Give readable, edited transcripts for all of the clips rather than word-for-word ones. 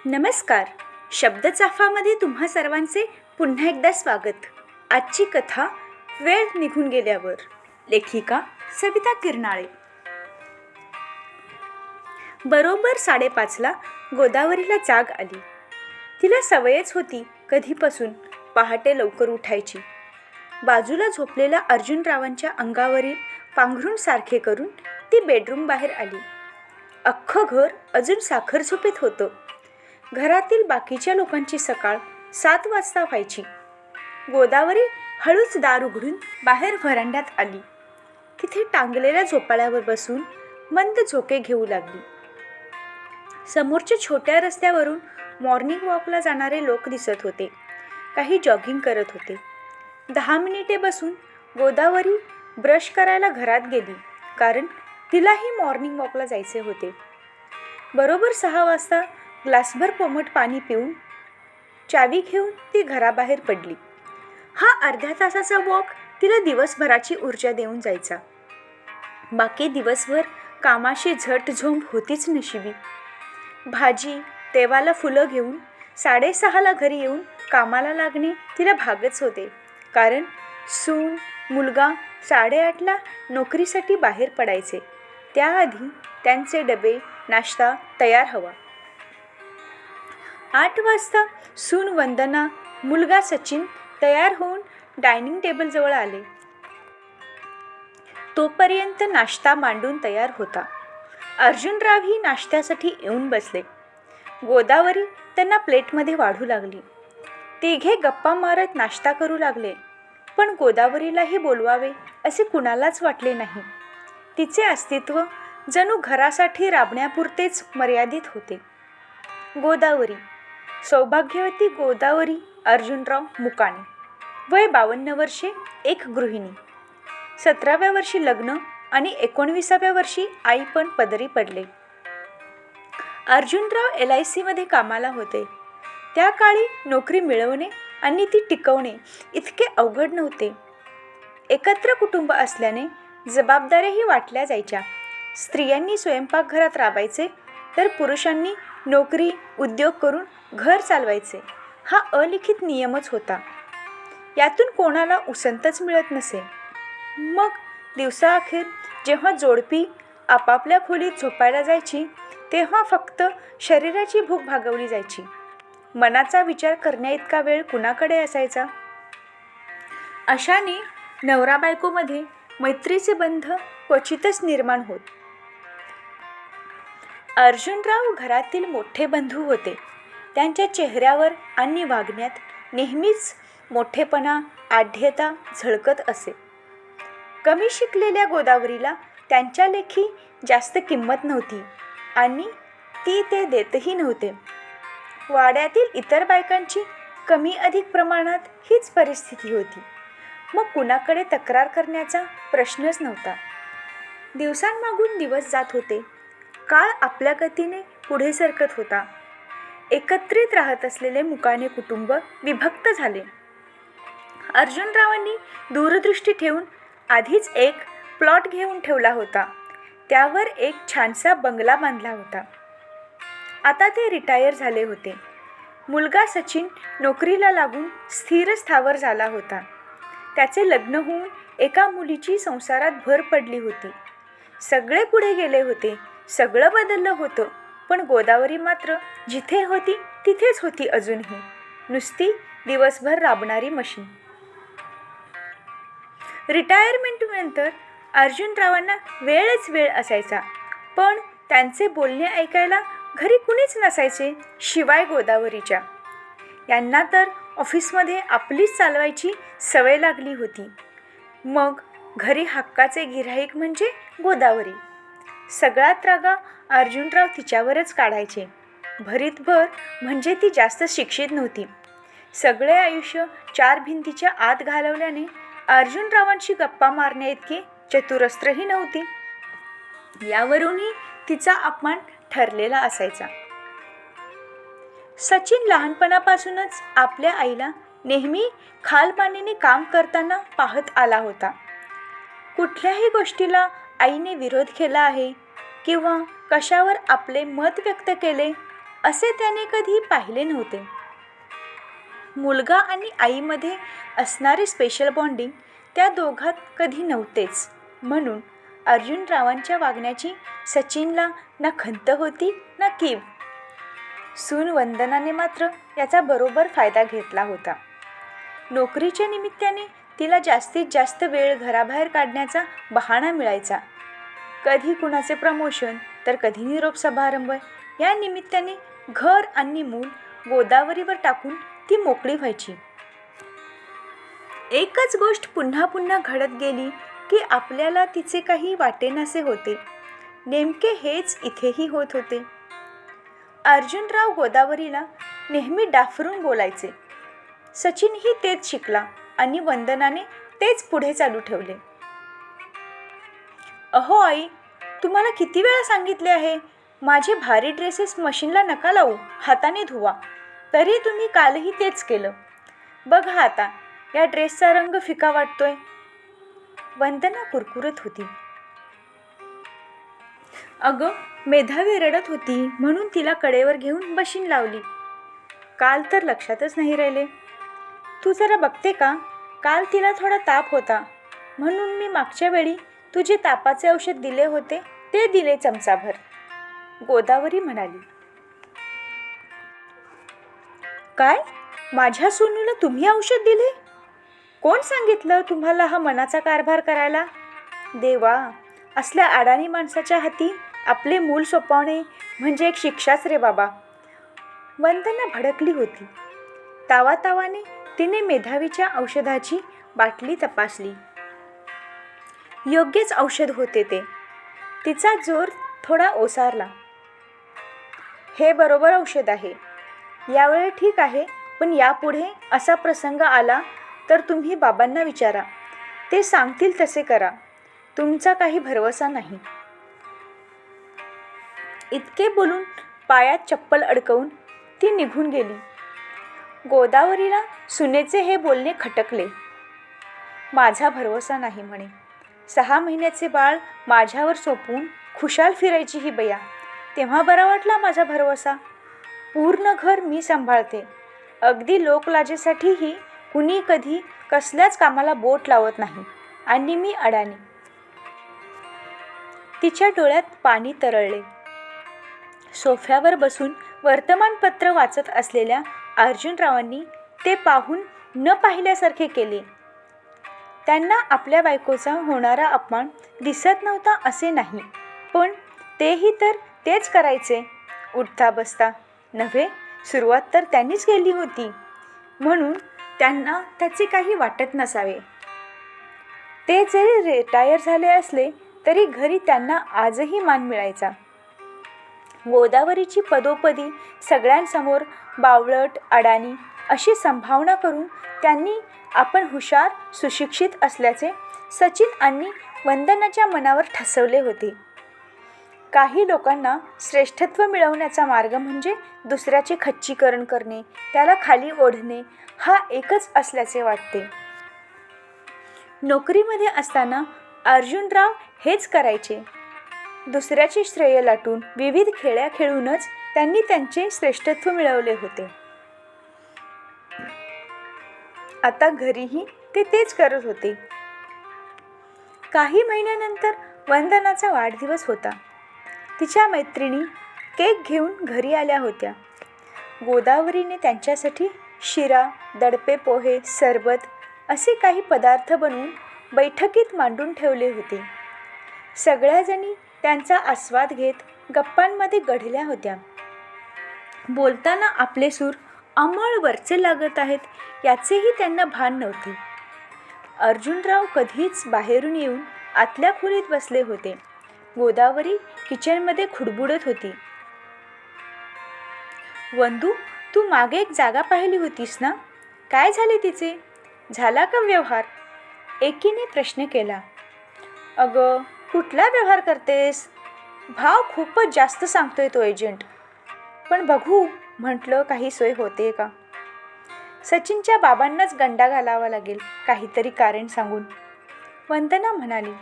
नमस्कार. शब्दचाफामध्ये तुम्हा सर्वांचे पुन्हा एकदा स्वागत. आजची कथा वेळ निघून गेल्यावर. लेखिका सविता किरणाळे. बरोबर 5:30ला गोदावरीला जाग आली. तिला सवयच होती कधीपासून पहाटे लवकर उठायची. बाजूला झोपलेल्या अर्जुनरावांच्या अंगावरील पांघरूण सारखे करून ती बेडरूम बाहेर आली. अख्खं घर अजून साखर झोपेत होतं. घरातील बाकीच्या लोकांची सकाळ 7 वाजता व्हायची. गोदावरी हळूच दार उघडून बाहेर व्हरांड्यात आली. तिथे टांगलेल्या झोपाळ्यावर बसून मंद झोके घेऊ लागली. समोरच्या छोट्या रस्त्यावरून मॉर्निंग वॉकला जाणारे लोक दिसत होते. काही जॉगिंग करत होते. 10 मिनिटे बसून गोदावरी ब्रश करायला घरात गेली, कारण तिलाही मॉर्निंग वॉकला जायचे होते. बरोबर 6 वाजता ग्लासभर कोमट पाणी पिऊन चावी घेऊन ती घराबाहेर पडली. हा अर्ध्या तासाचा वॉक तिला दिवसभराची ऊर्जा देऊन जायचा. बाकी दिवसभर कामाशी झटझोंब होतीच नशिबी. भाजी देवाला फुलं घेऊन 6:30ला घरी येऊन कामाला लागणे तिला भागच होते, कारण सून मुलगा 8:30ला नोकरीसाठी बाहेर पडायचे. त्याआधी त्यांचे डबे नाश्ता तयार हवा. 8 वाजता सून वंदना मुलगा सचिन तयार होऊन डायनिंग टेबलजवळ आले. तोपर्यंत नाश्ता मांडून तयार होता. अर्जुनरावही नाश्त्यासाठी येऊन बसले. गोदावरी त्यांना प्लेटमध्ये वाढू लागली. तिघे गप्पा मारत नाश्ता करू लागले, पण गोदावरीलाही बोलवावे असे कुणालाच वाटले नाही. तिचे अस्तित्व जणू घरासाठी राबण्यापुरतेच मर्यादित होते. गोदावरी, सौभाग्यवती गोदावरी अर्जुनराव मुकाणे, वय 52 वर्षे, एक गृहिणी. 17व्या वर्षी लग्न आणि 19व्या वर्षी आई पण पदरी पडले. अर्जुनराव LICमध्ये कामाला होते. त्या काळी नोकरी मिळवणे आणि ती टिकवणे इतके अवघड नव्हते. एकत्र कुटुंब असल्याने जबाबदाऱ्याही वाटल्या जायच्या. स्त्रियांनी स्वयंपाकघरात राबायचे, तर पुरुषांनी नोकरी उद्योग करून घर चालवायचे. हा अलिखित नियमच होता. यातून कोणाला उसंतच मिळत नसे. मग दिवसाअखेर जेव्हा जोडपी आपापल्या खोलीत झोपायला जायची, तेव्हा फक्त शरीराची भूक भागवली जायची. मनाचा विचार करण्याइतका वेळ कुणाकडे असायचा? अशाने नवरा बायकोमध्ये मैत्रीचे बंध क्वचितच निर्माण होत. अर्जुनराव घरातील मोठे बंधू होते. त्यांच्या चेहऱ्यावर आणि वागण्यात नेहमीच मोठेपणा, आढ्यता झळकत असे. कमी शिकलेल्या गोदावरीला त्यांच्या लेखी जास्त किंमत नव्हती आणि ती ते देतही नव्हते. वाड्यातील इतर बायकांची कमी अधिक प्रमाणात हीच परिस्थिती होती. मग कुणाकडे तक्रार करण्याचा प्रश्नच नव्हता. दिवसांमागून दिवस जात होते. काळ आपल्या गतीने पुढे सरकत होता. एकत्रित राहत असलेले मुकाणे कुटुंब विभक्त झाले. अर्जुनरावांनी दूरदृष्टी ठेवून आधीच एक प्लॉट घेऊन ठेवला होता. त्यावर एक छानसा बंगला बांधला होता. आता ते रिटायर झाले होते. मुलगा सचिन नोकरीला लागून स्थिर स्थावर झाला होता. त्याचे लग्न होऊन एका मुलीची संसारात भर पडली होती. सगळे पुढे गेले होते. सगळं बदललं होतं, पण गोदावरी मात्र जिथे होती तिथेच होती अजूनही, नुसती दिवसभर राबणारी मशीन. रिटायरमेंटनंतर अर्जुनरावांना वेळच वेळ असायचा, पण त्यांचे बोलणे ऐकायला घरी कुणीच नसायचे शिवाय गोदावरीच्या. यांना तर ऑफिसमध्ये आपलीच चालवायची सवय लागली होती. मग घरी हक्काचे गिऱ्हाईक म्हणजे गोदावरी. सगळ्यात रागा अर्जुनराव तिच्यावरच काढायचे. भरीतभर म्हणजे ती जास्त शिक्षित नव्हती. सगळे आयुष्य 4 भिंतीच्या आत घालवल्याने अर्जुनरावांशी गप्पा मारण्याइतकी चतुरस्त्रही नव्हती. यावरूनही तिचा अपमान ठरलेला असायचा. सचिन लहानपणापासूनच आपल्या आईला नेहमी खालमानेने काम करताना पाहत आला होता. कुठल्याही गोष्टीला आईने विरोध केला आहे किंवा कशावर आपले मत व्यक्त केले असे त्याने कधी पाहिले नव्हते. मुलगा आणि आईमध्ये असणारे स्पेशल बॉन्डिंग त्या दोघात कधी नव्हतेच. म्हणून अर्जुनरावांच्या वागण्याची सचिनला ना खंत होती ना कीव. सून वंदनाने मात्र याचा बरोबर फायदा घेतला होता. नोकरीच्या निमित्ताने तिला जास्तीत जास्त वेळ घराबाहेर काढण्याचा बहाणा मिळायचा. कधी कुणाचे प्रमोशन तर कधी निरोप समारंभ. या निमित्ताने घर आणि मूल गोदावरीवर टाकून ती मोकळी व्हायची. एकच गोष्ट पुन्हा पुन्हा घडत गेली की आपल्याला तिचे काही वाटेनासे होते. नेमके हेच इथेही होत होते. अर्जुनराव गोदावरीला नेहमी डाफरून बोलायचे. सचिनही तेच शिकला आणि वंदनाने तेच पुढे चालू ठेवले. अहो आई, तुम्हाला किती वेळा सांगितले आहे, माझे भारी ड्रेसेस मशीनला नका लावू, हाताने धुवा. तरी तुम्ही कालही तेच केलं. बघा आता, या ड्रेसचा रंग फिका वाटतोय. वंदना कुरकुरत होती. अगं, मेधावी रडत होती म्हणून तिला कडेवर घेऊन मशीन लावली. काल तर लक्षातच नाही राहिले. तू जरा बघते का? काल तिला थोडा ताप होता म्हणून मी मागच्या वेळी तुझे तापाचे औषध दिले होते ते दिले चमचाभर, गोदावरी म्हणाली. काय? माझ्या सोनूला तुम्ही औषध दिले? कोण सांगितलं तुम्हाला हा मनाचा कारभार करायला? देवा, असल्या अडाणी माणसाच्या हाती आपले मूल सोपवणे म्हणजे एक शिक्षाच रे बाबा. वंदना भडकली होती. तावातावाने तिने मेधावीच्या औषधाची बाटली तपासली. योग्यच औषध होते ते. तिचा जोर थोडा ओसारला. हे बरोबर औषध आहे. यावेळी ठीक आहे, पण यापुढे असा प्रसंग आला तर तुम्ही बाबांना विचारा. ते सांगतील तसे करा. तुमचा काही भरवसा नाही. इतके बोलून पायात चप्पल अडकवून ती निघून गेली. गोदावरीला सुनेचे हे बोलणे खटकले. माझा भरवसा नाही म्हणे. 6 महिन्याचे बाळ माझ्यावर सोपवून खुशाल फिरायची ही बया. तेव्हा बरा वाटला माझा भरवसा. पूर्ण घर मी सांभाळते. अगदी लोकलाजेसाठीही कुणी कधी कसल्याच कामाला बोट लावत नाही. आणि मी अडाणी. तिच्या डोळ्यात पाणी तरळले. सोफ्यावर बसून वर्तमानपत्र वाचत असलेल्या अर्जुनरावांनी ते पाहून न पाहिल्यासारखे केले. त्यांना आपल्या बायकोचा होणारा अपमान दिसत नव्हता असे नाही, पण तेही तर तेच करायचे. उठता बसता नव्हे, सुरुवात तर त्यांनीच केली होती म्हणून त्यांना त्याचे काही वाटत नसावे. ते जरी रिटायर झाले असले तरी घरी त्यांना आजही मान मिळायचा. गोदावरीची पदोपदी सगळ्यांसमोर बावळट, अडाणी अशी संभावना करून त्यांनी आपण हुशार, सुशिक्षित असल्याचे सचिन आणि वंदनाच्या मनावर ठसवले होते. काही लोकांना श्रेष्ठत्व मिळवण्याचा मार्ग म्हणजे दुसऱ्याचे खच्चीकरण करणे, त्याला खाली ओढणे हा एकच असल्याचे वाटते. नोकरीमध्ये असताना अर्जुनराव हेच करायचे. दुसऱ्याचे श्रेय लाटून विविध खेळ्या खेळूनच त्यांनी त्यांचे श्रेष्ठत्व मिळवले होते. आता घरीही ते तेच करत होते. काही महिन्यानंतर वंदनाचा वाढदिवस होता. तिच्या मैत्रिणी केक घेऊन घरी आल्या होत्या. गोदावरीने त्यांच्यासाठी शिरा, दडपे पोहे, सरबत असे काही पदार्थ बनवून बैठकीत मांडून ठेवले होते. सगळ्याजणी त्यांचा आस्वाद घेत गप्पांमध्ये गढल्या होत्या. बोलताना आपले सूर अंमळ वरचे लागत आहेत याचेही त्यांना भान नव्हते. अर्जुनराव कधीच बाहेरून येऊन आतल्या खोलीत बसले होते. गोदावरी किचनमध्ये खुडबुडत होती. वंदू, तू मागे एक जागा पाहिली होतीस ना? काय झाले तिचे? झाला का व्यवहार? एकीने प्रश्न केला. अगं, कुठला व्यवहार करतेस? भाव खूपच जास्त सांगतोय तो एजंट. पण बघू म्हटलं काही सोय होते का? सचिनच्या बाबांनाच गंडा घालावा लागेल काहीतरी कारण सांगून, वंदना म्हणाली.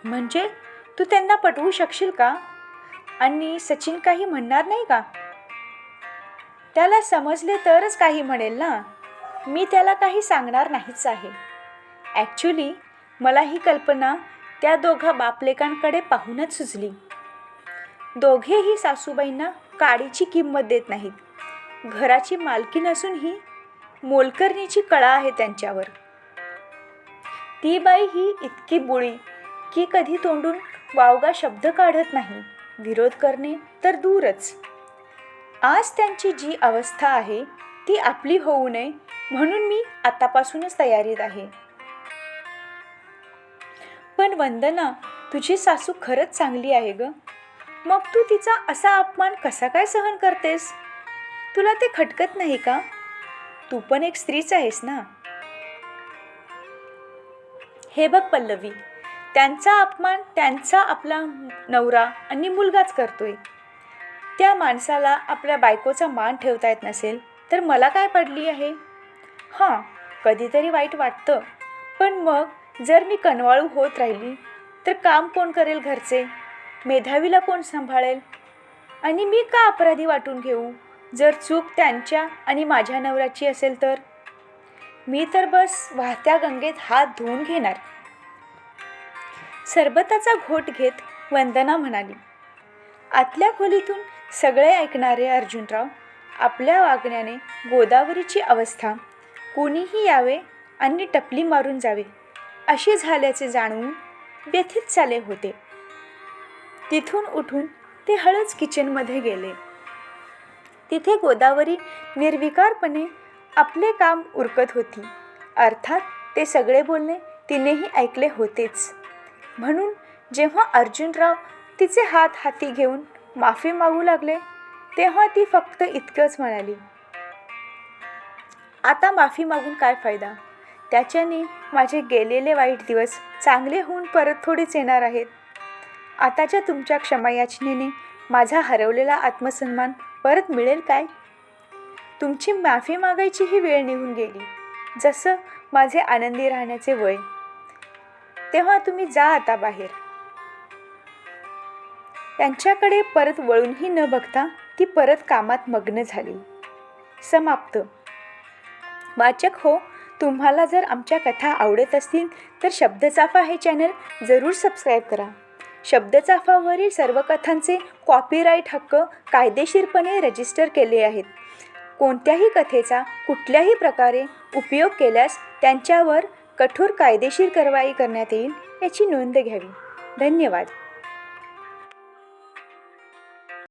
म्हणजे तू त्यांना पटवू शकशील का? आणि सचिन काही म्हणणार नाही का? त्याला समजले तरच काही म्हणेल ना. मी त्याला काही सांगणार नाहीच आहे. ॲक्च्युली मला ही कल्पना त्या दोघा बापलेकांकडे पाहूनच सुचली. दोघेही सासूबाईंना काडीची किंमत देत नाहीत. घराची मालकीण असूनही मोलकरणीची कळा आहे त्यांच्यावर. ती बाई ही इतकी बुळी की कधी तोंडून वावगा शब्द काढत नाही. विरोध करणे तर दूरच. आज त्यांची जी अवस्था आहे ती आपली होऊ नये म्हणून मी आतापासूनच तयारीत आहे. पण वंदना, तुझी सासू खरंच चांगली आहे ग. मग तू तिचा असा अपमान कसा काय सहन करतेस? तुला ते खटकत नाही का? तू पण एक स्त्रीच आहेस ना. हे बघ पल्लवी, त्यांचा अपमान त्यांचा आपला नवरा आणि मुलगाच करतोय. त्या माणसाला आपल्या बायकोचा मान ठेवता येत नसेल तर मला काय पडली आहे? हां, कधीतरी वाईट वाटतं. पण मग जर मी कनवाळू होत राहिली तर काम कोण करेल घरचे? मेधावीला कोण सांभाळेल? आणि मी का अपराधी वाटून घेऊ जर चूक त्यांच्या आणि माझ्या नवऱ्याची असेल तर? मी तर बस वाहत्या गंगेत हात धुवून घेणार. सरबताचा घोट घेत वंदना म्हणाली. आतल्या खोलीतून सगळे ऐकणारे अर्जुनराव आपल्या वागण्याने गोदावरीची अवस्था कोणीही यावे आणि टपली मारून जावे अशी झाल्याचे जाणवून व्यथित झाले होते. तिथून उठून ते हळूच किचनमध्ये गेले. तिथे गोदावरी निर्विकारपणे आपले काम उरकत होती. अर्थात ते सगळे बोलणे तिनेही ऐकले होतेच. म्हणून जेव्हा अर्जुनराव तिचे हात हाती घेऊन माफी मागू लागले तेव्हा ती फक्त इतकंच म्हणाली, आता माफी मागून काय फायदा? त्याच्याने माझे गेलेले वाईट दिवस चांगले होऊन परत थोडीच येणार आहेत. आताच्या तुमच्या क्षमायाचनेने माझा हरवलेला आत्मसन्मान परत मिळेल काय? तुमची माफी मागायची ही वेळ निघून गेली. जसं माझे आनंदी राहण्याचे वय. तेव्हा तुम्ही जा आता बाहेर. त्यांच्याकडे परत वळूनही न बघता ती परत कामात मग्न झाली. समाप्त. वाचक हो, तुम्हाला जर आमच्या कथा आवडत असतील तर शब्दचाफा हे चॅनल जरूर सबस्क्राईब करा. शब्दचाफावरील सर्व कथांचे कॉपीराईट हक्क कायदेशीरपणे रजिस्टर केले आहेत. कोणत्याही कथेचा कुठल्याही प्रकारे उपयोग केल्यास त्यांच्यावर कठोर कायदेशीर कारवाई करण्यात येईल याची नोंद घ्यावी. धन्यवाद.